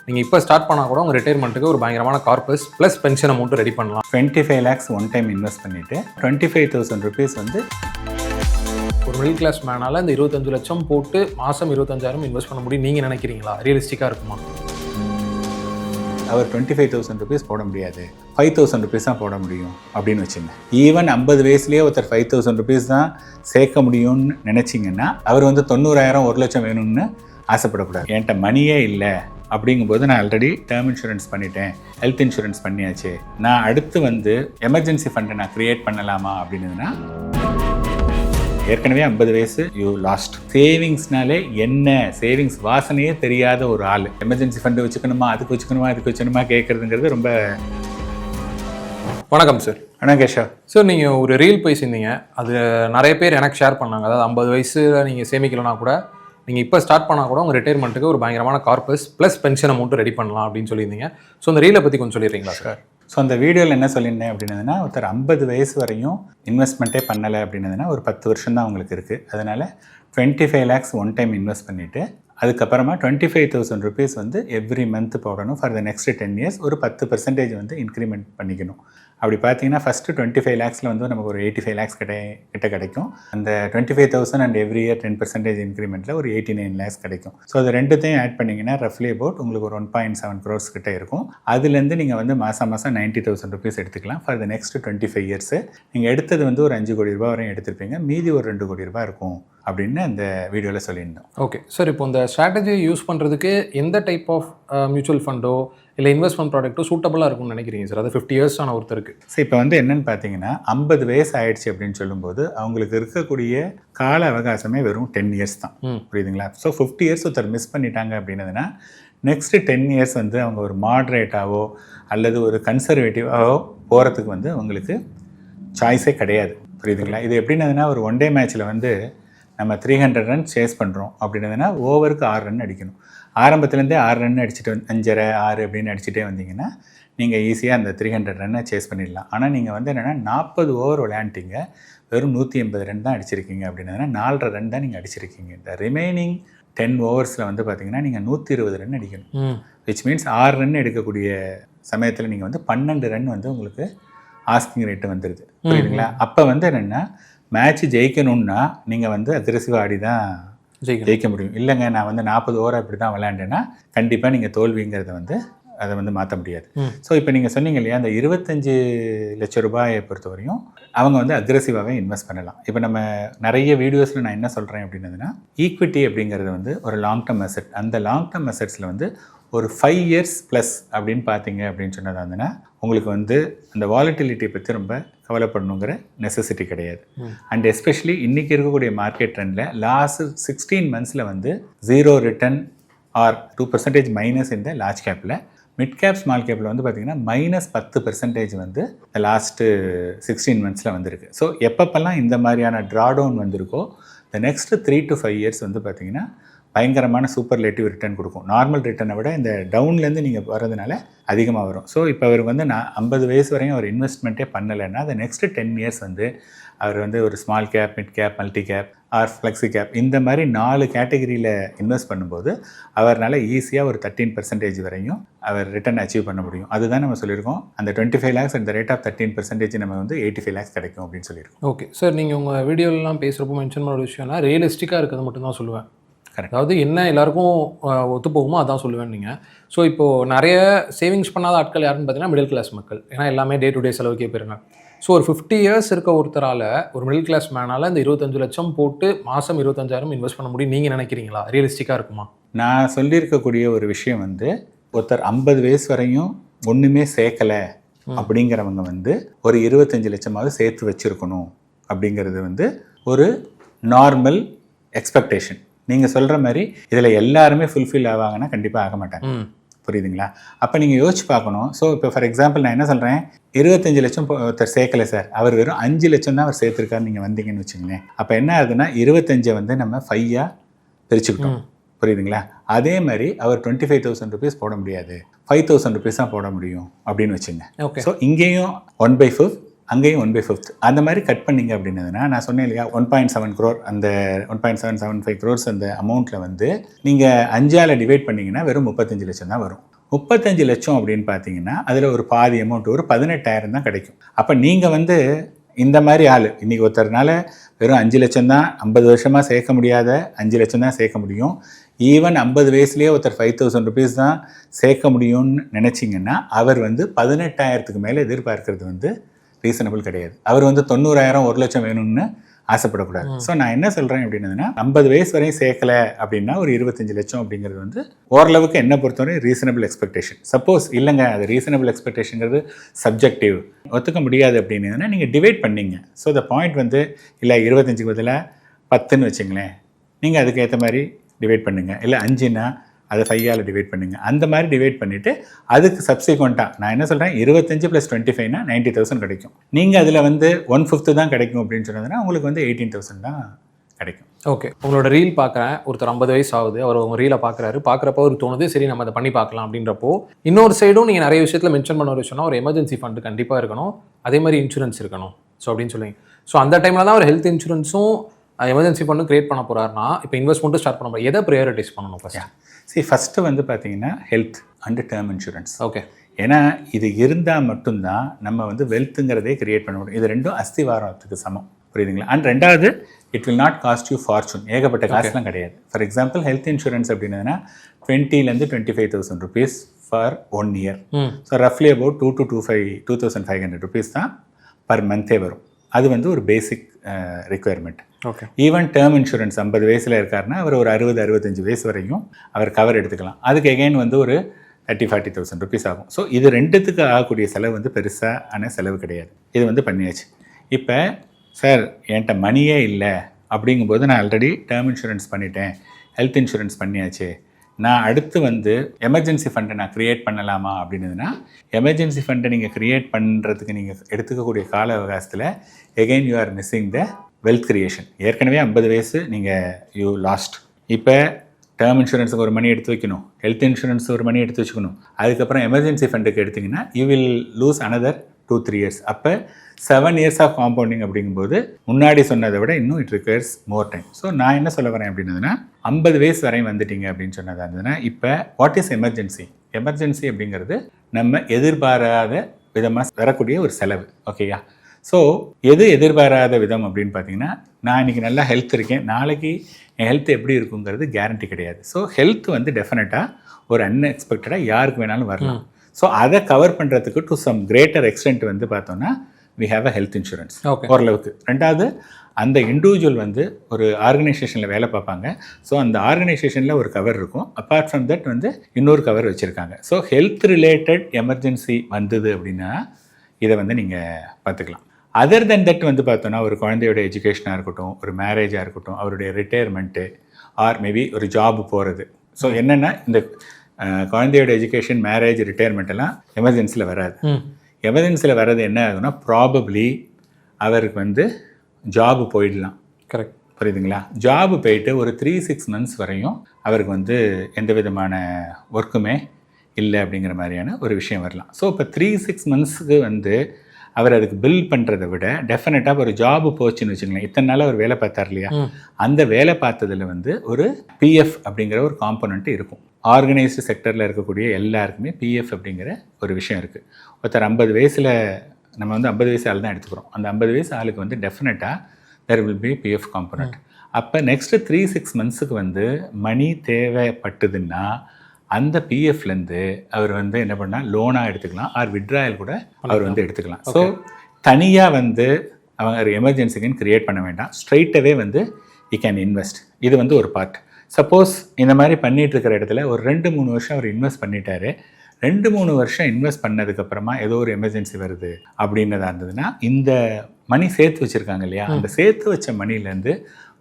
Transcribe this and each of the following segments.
நீங்கள் இப்போ ஸ்டார்ட் பண்ணால் கூட உங்கள் ரிட்டையர்மெண்ட்டுக்கு ஒரு பயங்கரமான corpus plus pension amount ready பண்ணலாம். 25 lakhs ஒன் டைம் இன்வெஸ்ட் பண்ணிவிட்டு 25,000 rupees வந்து ஒரு மிடில் கிளாஸ் மேனால் இந்த 25 லட்சம் போட்டு மாதம் 25,000 இன்வெஸ்ட் பண்ண முடியும் நீங்கள் நினைக்கிறீங்களா? ரியலிஸ்டிக்காக இருக்குமா? அவர் 25,000 rupees போட முடியாது, 5,000 rupees தான் போட முடியும் அப்படின்னு வச்சுங்க. ஈவன் 50 வயசுலேயே ஒருத்தர் 5,000 rupees தான் சேர்க்க முடியும்னு நினச்சிங்கன்னா அவர் வந்து 90,000 1 லட்சம் வேணும்னு ஆசைப்படக்கூடாது. என்கிட்ட மணியே இல்லை அப்படிங்கும்போது நான் ஆல்ரெடி டேர்ம் இன்சூரன்ஸ் பண்ணிட்டேன், ஹெல்த் இன்சூரன்ஸ் பண்ணியாச்சு, நான் அடுத்து வந்து எமர்ஜென்சி ஃபண்டை நான் க்ரியேட் பண்ணலாமா அப்படின்னதுன்னா ஏற்கனவே 50 வயசு யூ லாஸ்ட். சேவிங்ஸ்னாலே என்ன, சேவிங்ஸ் வாசனையே தெரியாத ஒரு ஆள் எமர்ஜென்சி ஃபண்டு வச்சுக்கணுமா, அதுக்கு வச்சுக்கணுமா கேட்குறதுங்கிறது ரொம்ப. வணக்கம் சார். வணக்கம் கேஷா சார். நீங்கள் ஒரு ரீல் பேசியிருந்தீங்க, அது நிறைய பேர் எனக்கு ஷேர் பண்ணாங்க. அதாவது 50 வயசில் நீங்கள் சேமிக்கலனா கூட நீங்கள் இப்போ ஸ்டார்ட் பண்ணால் கூட உங்கள் ரிட்டையர்மெண்ட்டுக்கு ஒரு பயங்கரமான corpus plus pension amount ready பண்ணலாம் அப்படின்னு சொல்லியிருந்தீங்க. ஸோ அந்த ரீலை பற்றி கொஞ்சம் சொல்லிடுறீங்களா சார்? ஸோ அந்த வீடியோவில் என்ன சொல்லியிருந்தேன் அப்படின்னதுன்னா, ஒருத்தர் 50 வயசு வரையும் இன்வெஸ்ட்மெண்ட்டே பண்ணலை அப்படின்னதுன்னா ஒரு 10 வருஷம் தான் உங்களுக்கு இருக்குது. அதனால் 25 lakhs ஒன் டைம் இன்வெஸ்ட் பண்ணிவிட்டு அதுக்கப்புறமா 25,000 rupees வந்து எவ்ரி மந்த் போடணும். ஃபார் த நெக்ஸ்ட் 10 years ஒரு 10% வந்து இன்க்ரிமெண்ட் பண்ணிக்கணும். அப்படி பார்த்தீங்கன்னா ஃபஸ்ட்டு 25 lakhsல வந்து நமக்கு ஒரு 85 lakhs கிட்ட கிடைக்கும். அந்த 25,000 அண்ட் எவ்ரி இயர் 10% இன்க்ரிமெண்ட்டில் ஒரு 89 lakhs கிடைக்கும். ஸோ அது ரெண்டுத்தையும் ஆட் பண்ணிங்கன்னா ரஃப்லி அபவுட் உங்களுக்கு ஒரு 1.7 crores கிட்ட இருக்கும். அதுலேருந்து நீங்கள் வந்து மாதம் 90,000 rupees எடுத்துக்கலாம். ஃபார் த நெக்ஸ்ட் 25 years நீங்கள் எடுத்தது வந்து ஒரு 5 கோடி ரூபாய் வரையும் எடுத்திருப்பீங்க, மீதி ஒரு 2 கோடி ரூபாய் இருக்கும் அப்படின்னு அந்த வீடியோவில் சொல்லியிருந்தோம். Okay sir. இப்போ இந்த ஸ்ட்ராட்டஜியை யூஸ் பண்ணுறதுக்கு எந்த டைப் ஆஃப் மியூச்சுவல் ஃபண்டோ இல்லை இன்வெஸ்ட்மெண்ட் ப்ராடக்ட்டோ சூட்டபுளாக இருக்கும்னு நினைக்கிறீங்க சார்? அது 50 years ஆன ஒருத்தருக்கு. ஸோ இப்போ வந்து என்னென்னு பார்த்தீங்கன்னா 50 வயசு ஆயிடுச்சு அப்படின்னு சொல்லும்போது அவங்களுக்கு இருக்கக்கூடிய கால அவகாசமே வெறும் 10 years தான். புரியுதுங்களா? ஸோ 50 years ஒருத்தர் மிஸ் பண்ணிட்டாங்க அப்படின்னதுன்னா நெக்ஸ்ட்டு 10 years வந்து அவங்க ஒரு மாட்ரேட்டாவோ அல்லது ஒரு கன்சர்வேட்டிவாவோ போகிறதுக்கு வந்து அவங்களுக்கு சாய்ஸே கிடையாது. புரியுதுங்களா? இது எப்படின்னதுன்னா ஒரு ஒன் டே மேட்ச்சில் வந்து நம்ம 300 runs சேஸ் பண்ணுறோம் அப்படின்னதுன்னா ஓவருக்கு 6 run அடிக்கணும். ஆரம்பத்துலேருந்தே 6 run அடிச்சுட்டு 5.5 6 அப்படின்னு அடிச்சுட்டே வந்தீங்கன்னா நீங்கள் ஈஸியாக அந்த 300 ரன்னை சேஸ் பண்ணிடலாம். ஆனால் நீங்கள் வந்து என்னென்னா 40 ஓவர் விளையாண்டிங்க, வெறும் 180 ரன் தான் அடிச்சிருக்கீங்க அப்படின்னதுன்னா 4.5 run தான் நீங்கள் அடிச்சிருக்கீங்க. இந்த ரிமைனிங் 10 ஓவர்ஸில் வந்து பார்த்தீங்கன்னா நீங்கள் 120 run அடிக்கணும். விச் மீன்ஸ் 6 run எடுக்கக்கூடிய சமயத்தில் நீங்கள் வந்து 12 run வந்து உங்களுக்கு ஆஸ்கிங் ரேட்டு வந்துடுது. புரியுதுங்களா? அப்போ வந்து என்னென்னா மேட்ச் ஜெயிக்கணும்னா நீங்கள் வந்து அக்ரெசிவாக ஆடி தான் ஜெயிக்க முடியும். இல்லைங்க நான் வந்து 40 ஓவர் அப்படி தான் விளையாண்டேன்னா கண்டிப்பாக நீங்கள் தோல்விங்கிறத வந்து அதை வந்து மாற்ற முடியாது. ஸோ இப்போ நீங்கள் சொன்னீங்க இல்லையா, அந்த 25 லட்சம் ரூபாயை பொறுத்தவரையும் அவங்க வந்து அக்ரெசிவாகவே இன்வெஸ்ட் பண்ணலாம். இப்போ நம்ம நிறைய வீடியோஸில் நான் என்ன சொல்கிறேன் அப்படின்னதுன்னா ஈக்விட்டி அப்படிங்கிறது வந்து ஒரு லாங் டேர்ம் அசெட். அந்த லாங் டேர்ம் அசெட்ஸில் வந்து ஒரு 5 years ப்ளஸ் அப்படின்னு பார்த்தீங்க அப்படின்னு சொன்னதாக இருந்ததுன்னா உங்களுக்கு வந்து அந்த வாலட்டிலிட்டியை பற்றி ரொம்ப கவலைப்படணுங்கிற நெசசிட்டி கிடையாது. அண்ட் எஸ்பெஷலி இன்றைக்கி இருக்கக்கூடிய மார்க்கெட் ட்ரெண்டில் லாஸ்ட் 16 monthsல வந்து 0 ரிட்டர்ன் ஆர் 2% மைனஸ் இந்த லார்ஜ் கேப்பில், மிட் கேப் ஸ்மால் கேப்பில் வந்து பார்த்திங்கன்னா -10% வந்து லாஸ்ட்டு 16 monthsல வந்திருக்கு. ஸோ எப்பப்பெல்லாம் இந்த மாதிரியான ட்ராடவுன் வந்திருக்கோ இந்த நெக்ஸ்ட்டு 3 to 5 years வந்து பார்த்திங்கன்னா பயங்கரமான சூப்பர்லேட்டிவ் ரிட்டர்ன் கொடுக்கும். நார்மல் ரிட்டர்னை விட இந்த டவுன்லேருந்து நீங்கள் வரதுனால அதிகமாக வரும். ஸோ இப்போ அவர் வந்து நான் 50 வயசு வரையும் அவர் இன்வெஸ்ட்மெண்ட்டே பண்ணலைன்னா அந்த நெக்ஸ்ட்டு 10 years வந்து அவர் வந்து ஒரு small cap, mid cap, multi cap or flexi cap இந்த மாதிரி 4 கேட்டகரியில் இன்வெஸ்ட் பண்ணும்போது அவரால் ஈஸியாக ஒரு 13% வரையும் அவர் ரிட்டர்ன் அச்சீவ் பண்ண முடியும். அதுதான் நம்ம சொல்லியிருக்கோம். அந்த 25 lakhs அந்த ரேட் ஆஃப் 13% நம்ம வந்து 85 lakhs கிடைக்கும் அப்படின்னு சொல்லியிருக்கோம். Okay sir. நீங்கள் உங்கள் வீடியோலாம் பேசுகிறப்போ மென்ஷன் பண்ண ஒரு விஷயம்னா ரியலிஸ்டிக்காக இருக்கிறது மட்டும்தான் சொல்லுவேன். கரெக்ட். அதாவது என்ன எல்லாருக்கும் ஒத்து போகுமோ அதான் சொல்லுவேன் நீங்கள். ஸோ இப்போது நிறைய சேவிங்ஸ் பண்ணாத ஆட்கள் யாருன்னு பார்த்தீங்கன்னா மிடில் கிளாஸ் மக்கள். ஏன்னா எல்லாமே டே டு டே செலவுக்கே போயிருங்க. ஸோ ஒரு 50 years இருக்க ஒருத்தரால், ஒரு மிடில் கிளாஸ் மேனால் இந்த 25 லட்சம் போட்டு மாதம் 25,000 இன்வெஸ்ட் பண்ண முடியும் நீங்கள் நினைக்கிறீங்களா? ரியலிஸ்டிக்காக இருக்குமா? நான் சொல்லியிருக்கக்கூடிய ஒரு விஷயம் வந்து ஒருத்தர் 50 வயசு வரையும் ஒன்றுமே சேர்க்கலை அப்படிங்கிறவங்க வந்து ஒரு 25 லட்சமாவது சேர்த்து வச்சுருக்கணும் அப்படிங்கிறது வந்து ஒரு நார்மல் எக்ஸ்பெக்டேஷன். நீங்கள் சொல்கிற மாதிரி இதில் எல்லாருமே ஃபுல்ஃபில் ஆவாங்கன்னா கண்டிப்பாக ஆக மாட்டாங்க. புரியுதுங்களா? அப்போ நீங்கள் யோசிச்சு பார்க்கணும். ஸோ இப்போ ஃபார் எக்ஸாம்பிள் நான் என்ன சொல்கிறேன், 25 லட்சம் ஒருத்தர் சேர்க்கலை சார், அவர் வெறும் 5 லட்சம் தான் அவர் சேர்த்துருக்காரு நீங்கள் வந்தீங்கன்னு வச்சுங்களேன். அப்போ என்ன ஆகுதுன்னா 25 வந்து நம்ம 5ஆக பிரிச்சுக்கிட்டோம். புரியுதுங்களா? அதே மாதிரி அவர் 25,000 rupees போட முடியாது, 5,000 rupees தான் போட முடியும் அப்படின்னு வச்சுங்க. ஸோ இங்கேயும் 1/5 அங்கேயும் 1/5 அந்த மாதிரி கட் பண்ணிங்க அப்படின்னதுன்னா நான் சொன்னேன் இல்லையா 1.7 crore அந்த 1.775 crores அந்த அமௌண்ட்டில் வந்து நீங்கள் 5ஆல் டிவைட் பண்ணிங்கன்னா வெறும் 35 லட்சம் தான் வரும். 35 லட்சம் அப்படின்னு பார்த்தீங்கன்னா அதில் ஒரு பாதி அமௌண்ட் ஒரு 18,000 தான் கிடைக்கும். அப்போ நீங்கள் வந்து இந்த மாதிரி ஆள் இன்றைக்கி ஒருத்தர்னால வெறும் 5 லட்சம் தான் 50 வருஷமாக சேர்க்க முடியாத 5 லட்சம் தான் சேர்க்க முடியும். ஈவன் 50 வயசுலேயே ஒருத்தர் 5,000 ருபீஸ் தான் சேர்க்க முடியும்னு நினச்சிங்கன்னா அவர் வந்து 18,000க்கு மேலே எதிர்பார்க்கறது வந்து ரீசனபிள் கிடையாது. அவர் வந்து 90,000 1 லட்சம் வேணும்னு ஆசைப்படக்கூடாது. ஸோ நான் என்ன சொல்கிறேன் அப்படின்னதுன்னா 50 வயசு வரையும் சேர்க்கலை அப்படின்னா ஒரு 25 லட்சம் அப்படிங்கிறது வந்து ஓரளவுக்கு என்ன பொறுத்தவரை ரீசனபிள் எக்ஸ்பெக்டேஷன். சப்போஸ் இல்லைங்க அது ரீசனபிள் எக்ஸ்பெக்டேஷன்ங்கிறது சப்ஜெக்டிவ், ஒத்துக்க முடியாது அப்படின்னா நீங்கள் டிவைட் பண்ணிங்க. ஸோ த பாயிண்ட் வந்து இல்லை 25க்கு பதிலாக 10ன்னு வச்சுங்களேன், நீங்கள் அதுக்கு ஏற்ற மாதிரி டிவைட் பண்ணுங்கள். இல்லை 5ன்னா அதை 5ஆல் டிவைட் பண்ணுங்கள். அந்த மாதிரி டிவைட் பண்ணிவிட்டு அதுக்கு சப்சிக்வெண்ட்டாக நான் என்ன சொல்கிறேன் 25 + 25னா 90,000 கிடைக்கும். நீங்கள் அதில் வந்து 1/5 தான் கிடைக்கும் அப்படின்னு சொன்னதுன்னா உங்களுக்கு வந்து 18,000 தான் கிடைக்கும். ஓகே, உங்களோட ரீல் பார்க்குறேன், ஒருத்தர் 50 வயசு ஆகுது, அவர் உங்கள் ரீலை பார்க்குறப்போ ஒரு தோணுது சரி நம்ம அதை பண்ணி பார்க்கலாம் அப்படின்றப்போ, இன்னொரு சைடும் நீங்கள் நிறைய விஷயத்தில் மென்ஷன் பண்ண ஒரு விஷயம்னா ஒரு எமர்ஜென்சி ஃபண்டு கண்டிப்பாக இருக்கணும், அதே மாதிரி இன்சூரன்ஸ் இருக்கணும். ஸோ அப்படின்னு சொல்லுவீங்க. ஸோ அந்த டைமில் தான் ஒரு ஹெல்த் இன்சூரன்ஸும் எமர்ஜென்சி ஃபண்டும் கிரியேட் பண்ண போகிறாருன்னா இப்போ இன்வெஸ்ட்மெண்ட்டும் ஸ்டார்ட் பண்ண போகிறோம், எதை ப்ரையாரிட்டைஸ் பண்ணணும் ஃபஸ்ட்டு? ஃபஸ்ட்டு வந்து பார்த்தீங்கன்னா health and term insurance. Okay, ஏன்னா இது இருந்தால் மட்டும்தான் நம்ம வந்து வெல்த்துங்கிறதே கிரியேட் பண்ண முடியும். இது ரெண்டும் அஸ்திவாரத்துக்கு சமம், புரியுதுங்களா? அண்ட் ரெண்டாவது it will not cost you fortune, ஏகப்பட்ட காசுலாம் கிடையாது. ஃபார் எக்ஸாம்பிள் ஹெல்த் இன்சூரன்ஸ் அப்படின்னா 20,000 to 25,000 rupees for 1 year. So ரஃப்லி அபவுட் 2,500 rupees தான் பர் மந்த்தே வரும். அது வந்து ஒரு basic requirement. Okay, even term insurance 50 வயசில் இருக்காருன்னா அவர் ஒரு 60-65 வயசு வரையும் அவர் கவர் எடுத்துக்கலாம். அதுக்கு எகைன் வந்து ஒரு 30,000-40,000 rupees ஆகும். ஸோ இது ரெண்டுத்துக்கு ஆகக்கூடிய செலவு வந்து பெருசான செலவு கிடையாது. இது வந்து பண்ணியாச்சு. இப்போ சார் என்கிட்ட மணியே இல்லை அப்படிங்கும்போது நான் ஆல்ரெடி டேர்ம் இன்சூரன்ஸ் பண்ணிட்டேன், ஹெல்த் இன்சூரன்ஸ் பண்ணியாச்சு, நான் அடுத்து வந்து எமர்ஜென்சி ஃபண்டை நான் க்ரியேட் பண்ணலாமா அப்படின்னதுன்னா எமர்ஜென்சி ஃபண்டை நீங்கள் க்ரியேட் பண்ணுறதுக்கு நீங்கள் எடுத்துக்கக்கூடிய கால அவகாசத்தில் again you are missing the wealth creation. ஏற்கனவே 50 வயசு நீங்கள் யூ லாஸ்ட். இப்போ டேர்ம் இன்சூரன்ஸுக்கு ஒரு மணி எடுத்து வைக்கணும், ஹெல்த் இன்சூரன்ஸ் ஒரு மணி எடுத்து வச்சுக்கணும், அதுக்கப்புறம் எமர்ஜென்சி ஃபண்டுக்கு எடுத்திங்கன்னா you will lose another 2-3 years. அப்போ 7 years ஆஃப் காம்பவுண்டிங் அப்படிங்கும்போது முன்னாடி சொன்னதை விட இன்னும் it requires more time. So நான் என்ன சொல்ல வரேன் அப்படின்னதுன்னா 50 வயசு வரையும் வந்துட்டீங்க அப்படின்னு சொன்னதாக இருந்ததுன்னா இப்போ வாட் இஸ் எமர்ஜென்சி? எமர்ஜென்சி அப்படிங்கிறது நம்ம எதிர்பாராத விதமாக வரக்கூடிய ஒரு செலவு. ஓகேயா? ஸோ எது எதிர்பாராத விதம் அப்படின்னு பார்த்தீங்கன்னா நான் இன்றைக்கி நல்லா ஹெல்த் இருக்கேன், நாளைக்கு என் ஹெல்த் எப்படி இருக்குங்கிறது கேரண்டி கிடையாது. ஸோ ஹெல்த் வந்து டெஃபினட்டாக ஒரு அன்எக்ஸ்பெக்டடாக யாருக்கு வேணாலும் வரலாம். ஸோ அதை கவர் பண்ணுறதுக்கு டு சம் கிரேட்டர் எக்ஸ்டென்ட் வந்து பார்த்தோன்னா we have a health insurance ஓரளவுக்கு. ரெண்டாவது அந்த இண்டிவிஜுவல் வந்து ஒரு ஆர்கனைசேஷனில் வேலை பார்ப்பாங்க. ஸோ அந்த ஆர்கனைசேஷனில் ஒரு கவர் இருக்கும். அப்பார்ட் ஃப்ரம் தட் வந்து இன்னொரு கவர் வச்சுருக்காங்க. ஸோ ஹெல்த் ரிலேட்டட் எமர்ஜென்சி வந்தது அப்படின்னா இதை வந்து நீங்கள் பார்த்துக்கலாம். அதர் தென் தட் வந்து பார்த்தோன்னா ஒரு குழந்தையோட எஜுகேஷனாக இருக்கட்டும், ஒரு மேரேஜாக இருக்கட்டும், அவருடைய ரிட்டையர்மெண்ட்டு ஆர் மேபி ஒரு ஜாப் போகிறது. ஸோ என்னென்னா இந்த குழந்தையோட எஜுகேஷன், மேரேஜ், ரிட்டையர்மெண்ட் எல்லாம் எமர்ஜென்சியில் வராது. எமர்ஜென்சியில் வர்றது என்ன ஆகுதுன்னா ப்ராபப்ளி அவருக்கு வந்து ஜாபு போயிடலாம். கரெக்ட், புரியுதுங்களா? ஜாபு போயிட்டு ஒரு 3-6 months வரையும் அவருக்கு வந்து எந்த விதமான ஒர்க்குமே இல்லை அப்படிங்கிற மாதிரியான ஒரு விஷயம் வரலாம். ஸோ இப்போ 3-6 monthsக்கு வந்து அவர் அதுக்கு பில் பண்ணுறதை விட டெஃபினட்டாக ஒரு ஜாபு போச்சுன்னு வச்சுங்களேன், இத்தனை நாள் அவர் வேலை பார்த்தார் இல்லையா, அந்த வேலை பார்த்ததில் வந்து ஒரு பிஎஃப் அப்படிங்கிற ஒரு காம்பனண்ட் இருக்கும். ஆர்கனைஸ்டு செக்டரில் இருக்கக்கூடிய எல்லாருக்குமே பிஎஃப் அப்படிங்கிற ஒரு விஷயம் இருக்குது. ஒருத்தர் 50 வயசில் நம்ம வந்து 50 வயசு ஆள் தான் எடுத்துக்கிறோம். அந்த 50 வயசு ஆளுக்கு வந்து டெஃபினட்டாக there will be PF component. அப்போ நெக்ஸ்ட்டு 3-6 monthsக்கு வந்து மணி தேவைப்பட்டதுன்னா அந்த பிஎஃப்லேருந்து அவர் வந்து என்ன பண்ணால் லோனாக எடுத்துக்கலாம், ஆர் விட்ராயல் கூட அவர் வந்து எடுத்துக்கலாம். ஸோ தனியாக வந்து அவங்க ஒரு எமர்ஜென்சிக்குன்னு க்ரியேட் பண்ண வேண்டாம், ஸ்ட்ரைட்டாகவே வந்து யூ கேன் இன்வெஸ்ட். இது வந்து ஒரு பார்ட். சப்போஸ் இந்த மாதிரி பண்ணிகிட்டு இருக்கிற இடத்துல ஒரு 2-3 வருஷம் அவர் இன்வெஸ்ட் பண்ணிட்டாரு, 2-3 வருஷம் இன்வெஸ்ட் பண்ணதுக்கப்புறமா ஏதோ ஒரு எமர்ஜென்சி வருது அப்படின்னதாக இருந்ததுன்னா இந்த மணி சேர்த்து வச்சுருக்காங்க இல்லையா, அந்த சேர்த்து வச்ச மணிலேருந்து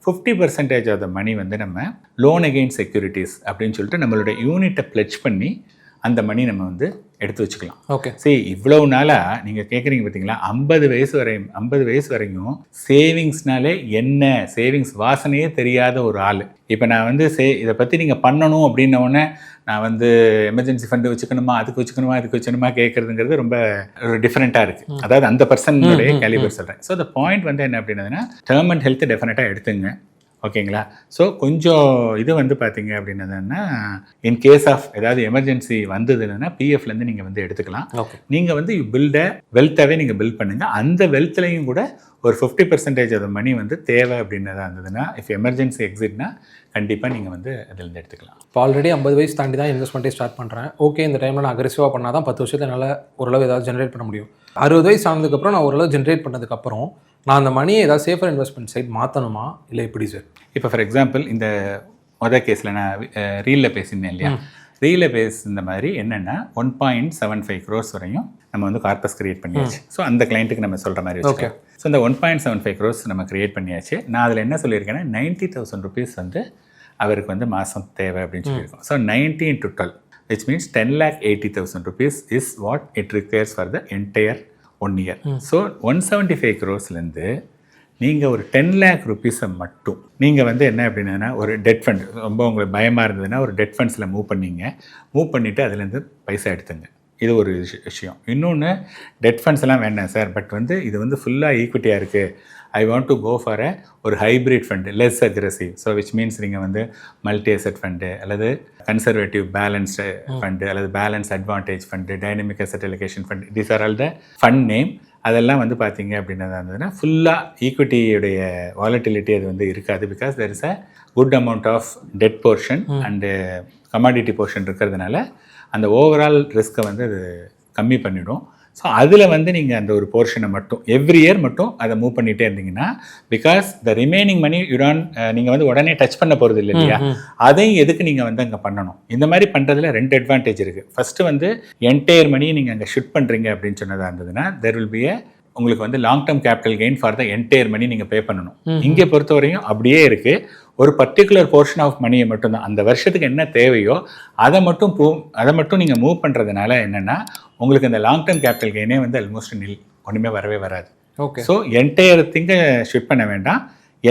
50% ஆஃப் த மணி வந்து நம்ம லோன் அகெயின்ஸ்ட் செக்யூரிட்டிஸ் அப்படின்னு சொல்லிட்டு நம்மளோட யூனிட்டை பிளட்ஜ் பண்ணி அந்த மணி நம்ம வந்து எடுத்து வச்சுக்கலாம். ஓகே, சரி, இவ்வளவு நாளாக நீங்கள் கேட்குறீங்க பார்த்தீங்களா, 50 வயசு வரையும் சேவிங்ஸ்னாலே என்ன, சேவிங்ஸ் வாசனையே தெரியாத ஒரு ஆள். இப்போ நான் வந்து இதை பற்றி நீங்கள் பண்ணணும் அப்படின்னோடனே நான் வந்து எமர்ஜென்சி ஃபண்டு வச்சுக்கணுமா, இதுக்கு வச்சுக்கணுமா கேட்குறதுங்கிறது ரொம்ப ஒரு டிஃப்ரெண்ட்டாக இருக்குது. அதாவது அந்த பர்சனுடைய கேலிபர் சொல்கிறேன். ஸோ த பாயிண்ட் வந்து என்ன அப்படின்னதுன்னா டேர்ம் அண்ட் ஹெல்த் டெஃபினட்டாக எடுத்துங்க. ஓகேங்களா? ஸோ கொஞ்சம் இது வந்து பார்த்தீங்க அப்படின்னதுன்னா இன் கேஸ் ஆஃப் ஏதாவது எமர்ஜென்சி வந்ததுன்னா பிஎஃப்லேருந்து நீங்கள் வந்து எடுத்துக்கலாம். ஓகே. நீங்கள் வந்து பில்டை வெல்த்தாகவே நீங்கள் பில்ட் பண்ணுங்கள். அந்த வெல்த்லையும் கூட ஒரு 50% ஆஃப் மணி வந்து தேவை அப்படின்னதாக இருந்ததுன்னா இஃப் எமர்ஜென்சி எக்ஸிட்னா கண்டிப்பாக நீங்கள் வந்து அதிலேருந்து எடுத்துக்கலாம். இப்போ ஆல்ரெடி 50 வயசு தாண்டி தான் இன்வெஸ்ட்மெண்ட்டே ஸ்டார்ட் பண்ணுறேன். ஓகே, இந்த டைமில் நான் அக்ரெசிவாக பண்ணால் தான் 10 வருஷத்தில் என்னால் ஓரளவு ஏதாவது ஜென்ரேட் பண்ண முடியும். 60 வயசு ஆனதுக்கப்புறம் நான் ஓரளவு ஜென்ரேட் பண்ணதுக்கப்புறம் நான் அந்த மணியை ஏதாவது சேஃபர் இன்வெஸ்ட்மெண்ட் சைட் மாற்றணுமா இல்லை எப்படி சார்? இப்போ ஃபார் எக்ஸாம்பிள் இந்த கேஸில் நான் ரீலில் பேசியிருந்தேன் இல்லையா, ரீலில் பேசுன மாதிரி என்னென்னா 1.75 crores வரையும் நம்ம வந்து கார்பஸ் கிரியேட் பண்ணியாச்சு. ஸோ அந்த கிளைண்ட்டுக்கு நம்ம சொல்கிற மாதிரி வச்சுக்கோங்க. ஸோ இந்த 1.75 crores நம்ம கிரியேட் பண்ணியாச்சு. நான் அதில் என்ன சொல்லியிருக்கேன்னா 90,000 rupees வந்து அவருக்கு வந்து மாதம் தேவை அப்படின்னு சொல்லியிருக்கோம். So 90 into 12 which means 10,80,000 rupees is what it requires for the entire 1 year. So 175 crores-லேருந்து நீங்கள் ஒரு 10 lakh rupees மட்டும் நீங்கள் வந்து என்ன அப்படின்னா ஒரு டெட் ஃபண்ட் ரொம்ப உங்களுக்கு பயமாக இருந்ததுன்னா ஒரு டெட் ஃபண்ட்ஸில் மூவ் பண்ணிவிட்டு அதுலேருந்து பைசா எடுத்துங்க. இது ஒரு விஷயம். இன்னொன்று டெட் ஃபண்ட்ஸ் எல்லாம் வேண்டாம் சார், பட் வந்து இது வந்து ஃபுல்லாக ஈக்விட்டியாக இருக்குது, I want to go for ஒரு hybrid fund less aggressive. So which means நீங்கள் வந்து மல்டி அசெட் ஃபண்டு அல்லது கன்சர்வேட்டிவ் பேலன்ஸ்டு ஃபண்டு அல்லது balance advantage fund, dynamic asset allocation fund, these are all the fund name. அதெல்லாம் வந்து பார்த்தீங்க அப்படின்னா இருந்ததுன்னா ஃபுல்லாக ஈக்விட்டியுடைய வாலட்டிலிட்டி அது வந்து இருக்காது. Because there is a good amount of debt portion and commodity portion இருக்கிறதுனால அந்த ஓவரால் ரிஸ்க்கை வந்து அது கம்மி பண்ணிவிடும். ஸோ அதில் வந்து நீங்கள் அந்த ஒரு போர்ஷனை மட்டும் எவ்ரி இயர் மட்டும் அதை மூவ் பண்ணிகிட்டே இருந்தீங்கன்னா பிகாஸ் த ரிமைனிங் மணி நீங்கள் வந்து உடனே டச் பண்ண போகிறது இல்லை இல்லையா, அதையும் எதுக்கு நீங்கள் வந்து அங்கே பண்ணணும். இந்த மாதிரி பண்ணுறதுல 2 அட்வான்டேஜ் இருக்குது. ஃபஸ்ட்டு வந்து என்டையர் மணியை நீங்கள் அங்கே ஷிஃப்ட் பண்ணுறீங்க அப்படின்னு சொன்னதாக இருந்ததுன்னா தெர் வில் பி உங்களுக்கு வந்து long term capital gain for the entire money நீங்கள் பே பண்ணணும். இங்கே பொறுத்தவரையும் அப்படியே இருக்குது. ஒரு பர்டிகுலர் போர்ஷன் ஆஃப் மணியை மட்டும்தான் அந்த வருஷத்துக்கு என்ன தேவையோ அதை மட்டும் நீங்கள் மூவ் பண்ணுறதுனால என்னென்னா உங்களுக்கு இந்த லாங் டேர்ம் கேபிட்டல் கெயினே வந்து ஆல்மோஸ்ட் ஒன்றுமே வரவே வராது. ஓகே. ஸோ என்டையர் திங்கை ஷிஃப்ட் பண்ண வேண்டாம்.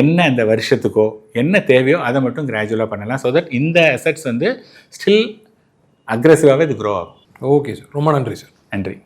என்ன இந்த வருஷத்துக்கோ என்ன தேவையோ அதை மட்டும் கிராஜுவலாக பண்ணலாம். ஸோ தட் இந்த அசெட்ஸ் வந்து ஸ்டில் அக்ரெசிவாகவே இது க்ரோ ஆகும். ஓகே சார், ரொம்ப நன்றி சார். நன்றி.